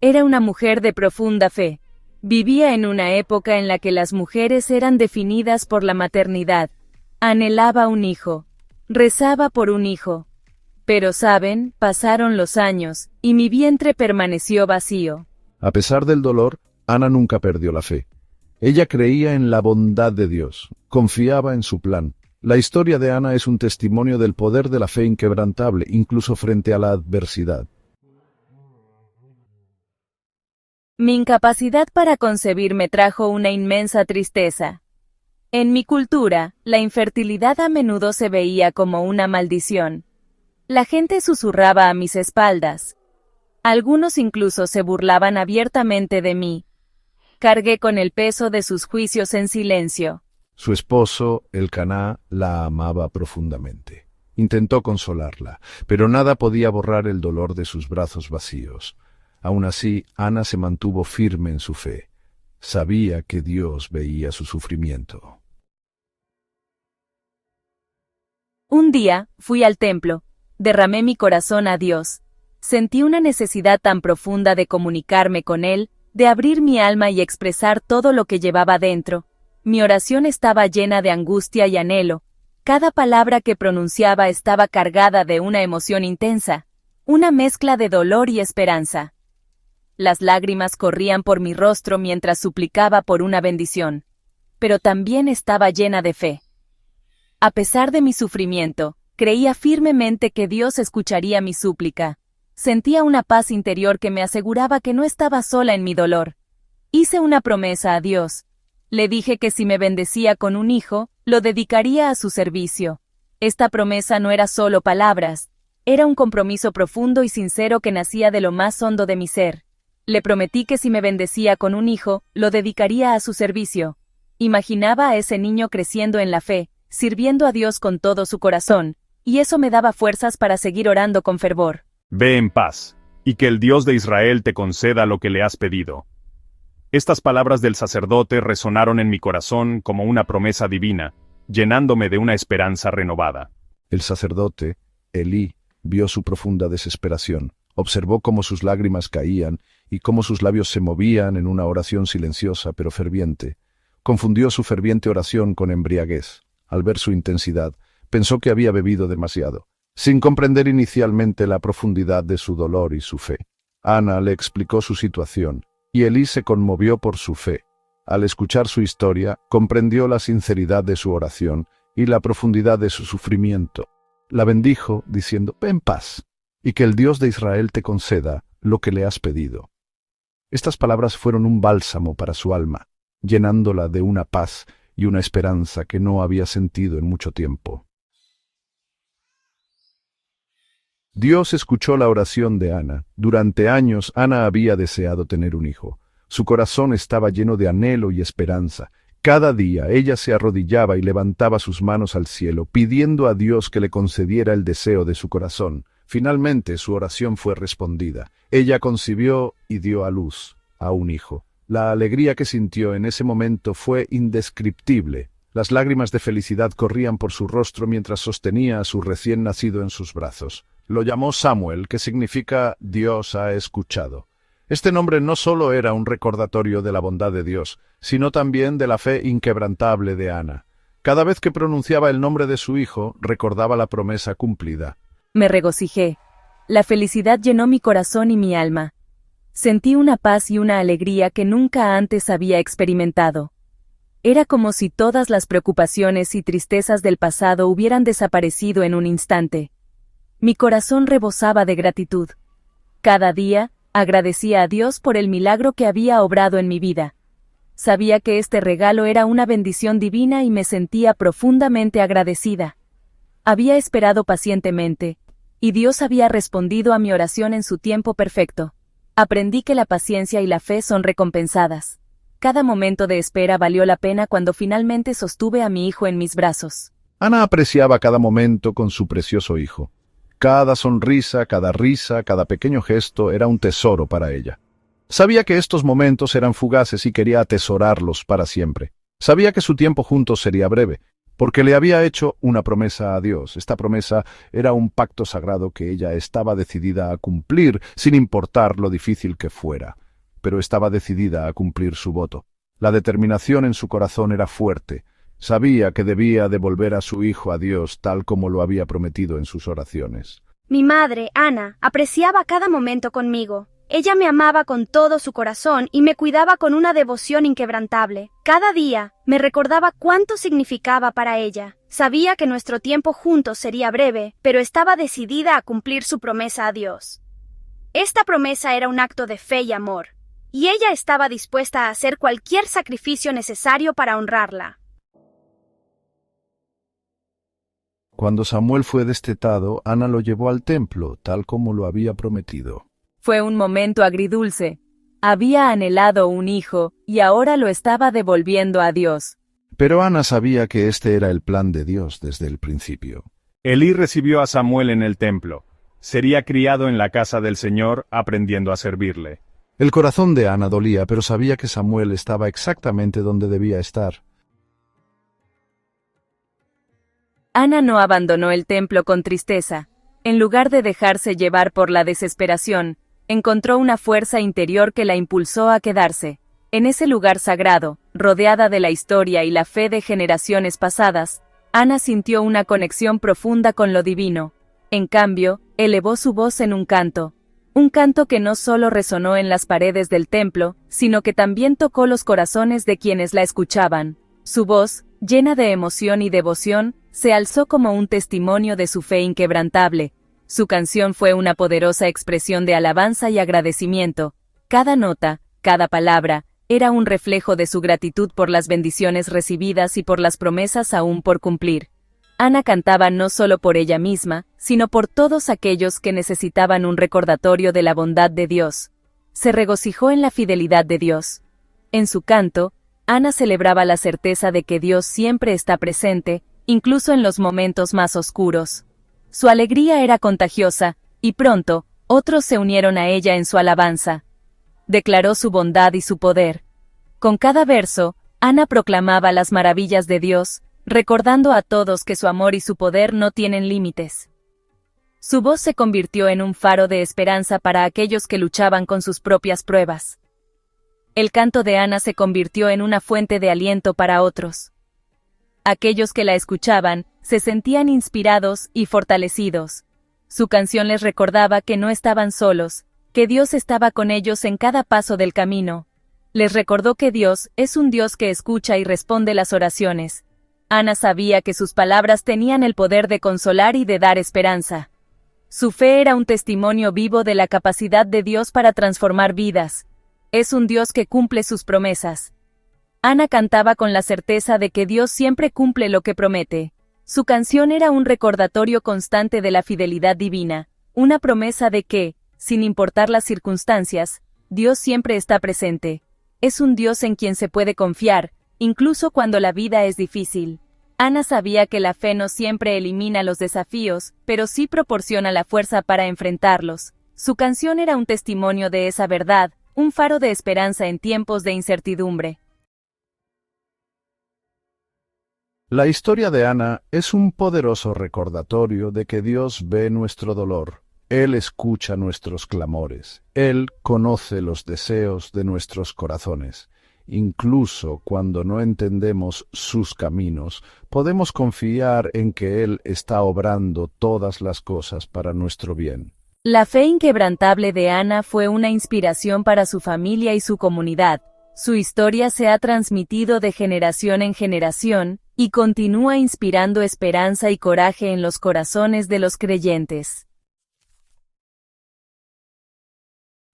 Era una mujer de profunda fe. Vivía en una época en la que las mujeres eran definidas por la maternidad. Anhelaba un hijo. Rezaba por un hijo. Pero saben, pasaron los años, y mi vientre permaneció vacío. A pesar del dolor, Ana nunca perdió la fe. Ella creía en la bondad de Dios, confiaba en su plan. La historia de Ana es un testimonio del poder de la fe inquebrantable, incluso frente a la adversidad. Mi incapacidad para concebir me trajo una inmensa tristeza. En mi cultura, la infertilidad a menudo se veía como una maldición. La gente susurraba a mis espaldas. Algunos incluso se burlaban abiertamente de mí. Cargué con el peso de sus juicios en silencio. Su esposo, Elcaná, la amaba profundamente. Intentó consolarla, pero nada podía borrar el dolor de sus brazos vacíos. Aún así, Ana se mantuvo firme en su fe. Sabía que Dios veía su sufrimiento. Un día, fui al templo. Derramé mi corazón a Dios. Sentí una necesidad tan profunda de comunicarme con Él, de abrir mi alma y expresar todo lo que llevaba dentro. Mi oración estaba llena de angustia y anhelo. Cada palabra que pronunciaba estaba cargada de una emoción intensa, una mezcla de dolor y esperanza. Las lágrimas corrían por mi rostro mientras suplicaba por una bendición, pero también estaba llena de fe. A pesar de mi sufrimiento, creía firmemente que Dios escucharía mi súplica. Sentía una paz interior que me aseguraba que no estaba sola en mi dolor. Hice una promesa a Dios. Le dije que si me bendecía con un hijo, lo dedicaría a su servicio. Esta promesa no era solo palabras, era un compromiso profundo y sincero que nacía de lo más hondo de mi ser. Le prometí que si me bendecía con un hijo, lo dedicaría a su servicio. Imaginaba a ese niño creciendo en la fe, sirviendo a Dios con todo su corazón, y eso me daba fuerzas para seguir orando con fervor. Ve en paz, y que el Dios de Israel te conceda lo que le has pedido. Estas palabras del sacerdote resonaron en mi corazón como una promesa divina, llenándome de una esperanza renovada. El sacerdote, Elí, vio su profunda desesperación, observó cómo sus lágrimas caían y cómo sus labios se movían en una oración silenciosa pero ferviente. Confundió su ferviente oración con embriaguez. Al ver su intensidad, pensó que había bebido demasiado, sin comprender inicialmente la profundidad de su dolor y su fe. Ana le explicó su situación, y Elí se conmovió por su fe. Al escuchar su historia, comprendió la sinceridad de su oración y la profundidad de su sufrimiento. La bendijo, diciendo: «Ve en paz, y que el Dios de Israel te conceda lo que le has pedido». Estas palabras fueron un bálsamo para su alma, llenándola de una paz y una esperanza que no había sentido en mucho tiempo. Dios escuchó la oración de Ana. Durante años Ana había deseado tener un hijo. Su corazón estaba lleno de anhelo y esperanza. Cada día ella se arrodillaba y levantaba sus manos al cielo, pidiendo a Dios que le concediera el deseo de su corazón. Finalmente su oración fue respondida. Ella concibió y dio a luz a un hijo. La alegría que sintió en ese momento fue indescriptible. Las lágrimas de felicidad corrían por su rostro mientras sostenía a su recién nacido en sus brazos. Lo llamó Samuel, que significa Dios ha escuchado. Este nombre no solo era un recordatorio de la bondad de Dios, sino también de la fe inquebrantable de Ana. Cada vez que pronunciaba el nombre de su hijo, recordaba la promesa cumplida. Me regocijé. La felicidad llenó mi corazón y mi alma. Sentí una paz y una alegría que nunca antes había experimentado. Era como si todas las preocupaciones y tristezas del pasado hubieran desaparecido en un instante. Mi corazón rebosaba de gratitud. Cada día, agradecía a Dios por el milagro que había obrado en mi vida. Sabía que este regalo era una bendición divina y me sentía profundamente agradecida. Había esperado pacientemente, y Dios había respondido a mi oración en su tiempo perfecto. Aprendí que la paciencia y la fe son recompensadas. Cada momento de espera valió la pena cuando finalmente sostuve a mi hijo en mis brazos. Ana apreciaba cada momento con su precioso hijo. Cada sonrisa, cada risa, cada pequeño gesto era un tesoro para ella. Sabía que estos momentos eran fugaces y quería atesorarlos para siempre. Sabía que su tiempo juntos sería breve, porque le había hecho una promesa a Dios. Esta promesa era un pacto sagrado que ella estaba decidida a cumplir, sin importar lo difícil que fuera. Pero estaba decidida a cumplir su voto. La determinación en su corazón era fuerte. Sabía que debía devolver a su hijo a Dios tal como lo había prometido en sus oraciones. Mi madre, Ana, apreciaba cada momento conmigo. Ella me amaba con todo su corazón y me cuidaba con una devoción inquebrantable. Cada día me recordaba cuánto significaba para ella. Sabía que nuestro tiempo juntos sería breve, pero estaba decidida a cumplir su promesa a Dios. Esta promesa era un acto de fe y amor, y ella estaba dispuesta a hacer cualquier sacrificio necesario para honrarla. Cuando Samuel fue destetado, Ana lo llevó al templo, tal como lo había prometido. Fue un momento agridulce. Había anhelado un hijo, y ahora lo estaba devolviendo a Dios. Pero Ana sabía que este era el plan de Dios desde el principio. Elí recibió a Samuel en el templo. Sería criado en la casa del Señor, aprendiendo a servirle. El corazón de Ana dolía, pero sabía que Samuel estaba exactamente donde debía estar. Ana no abandonó el templo con tristeza. En lugar de dejarse llevar por la desesperación, encontró una fuerza interior que la impulsó a quedarse. En ese lugar sagrado, rodeada de la historia y la fe de generaciones pasadas, Ana sintió una conexión profunda con lo divino. En cambio, elevó su voz en un canto que no solo resonó en las paredes del templo, sino que también tocó los corazones de quienes la escuchaban. Su voz, llena de emoción y devoción, se alzó como un testimonio de su fe inquebrantable. Su canción fue una poderosa expresión de alabanza y agradecimiento. Cada nota, cada palabra, era un reflejo de su gratitud por las bendiciones recibidas y por las promesas aún por cumplir. Ana cantaba no solo por ella misma, sino por todos aquellos que necesitaban un recordatorio de la bondad de Dios. Se regocijó en la fidelidad de Dios. En su canto, Ana celebraba la certeza de que Dios siempre está presente, incluso en los momentos más oscuros. Su alegría era contagiosa, y pronto, otros se unieron a ella en su alabanza. Declaró su bondad y su poder. Con cada verso, Ana proclamaba las maravillas de Dios, recordando a todos que su amor y su poder no tienen límites. Su voz se convirtió en un faro de esperanza para aquellos que luchaban con sus propias pruebas. El canto de Ana se convirtió en una fuente de aliento para otros. Aquellos que la escuchaban se sentían inspirados y fortalecidos. Su canción les recordaba que no estaban solos, que Dios estaba con ellos en cada paso del camino. Les recordó que Dios es un Dios que escucha y responde las oraciones. Ana sabía que sus palabras tenían el poder de consolar y de dar esperanza. Su fe era un testimonio vivo de la capacidad de Dios para transformar vidas. Es un Dios que cumple sus promesas. Ana cantaba con la certeza de que Dios siempre cumple lo que promete. Su canción era un recordatorio constante de la fidelidad divina, una promesa de que, sin importar las circunstancias, Dios siempre está presente. Es un Dios en quien se puede confiar, incluso cuando la vida es difícil. Ana sabía que la fe no siempre elimina los desafíos, pero sí proporciona la fuerza para enfrentarlos. Su canción era un testimonio de esa verdad, un faro de esperanza en tiempos de incertidumbre. La historia de Ana es un poderoso recordatorio de que Dios ve nuestro dolor. Él escucha nuestros clamores. Él conoce los deseos de nuestros corazones. Incluso cuando no entendemos sus caminos, podemos confiar en que Él está obrando todas las cosas para nuestro bien. La fe inquebrantable de Ana fue una inspiración para su familia y su comunidad. Su historia se ha transmitido de generación en generación, y continúa inspirando esperanza y coraje en los corazones de los creyentes.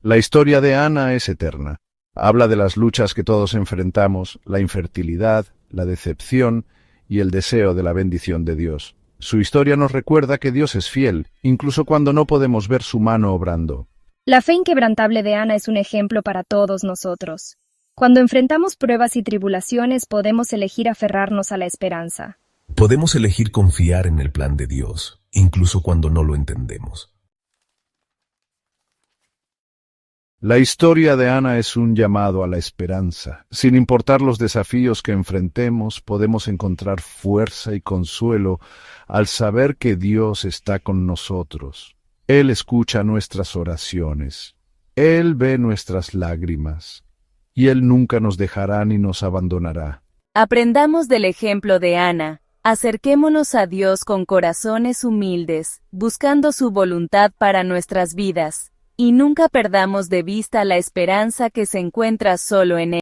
La historia de Ana es eterna. Habla de las luchas que todos enfrentamos, la infertilidad, la decepción y el deseo de la bendición de Dios. Su historia nos recuerda que Dios es fiel, incluso cuando no podemos ver su mano obrando. La fe inquebrantable de Ana es un ejemplo para todos nosotros. Cuando enfrentamos pruebas y tribulaciones, podemos elegir aferrarnos a la esperanza. Podemos elegir confiar en el plan de Dios, incluso cuando no lo entendemos. La historia de Ana es un llamado a la esperanza. Sin importar los desafíos que enfrentemos, podemos encontrar fuerza y consuelo al saber que Dios está con nosotros. Él escucha nuestras oraciones. Él ve nuestras lágrimas. Y Él nunca nos dejará ni nos abandonará. Aprendamos del ejemplo de Ana. Acerquémonos a Dios con corazones humildes, buscando su voluntad para nuestras vidas. Y nunca perdamos de vista la esperanza que se encuentra solo en Él.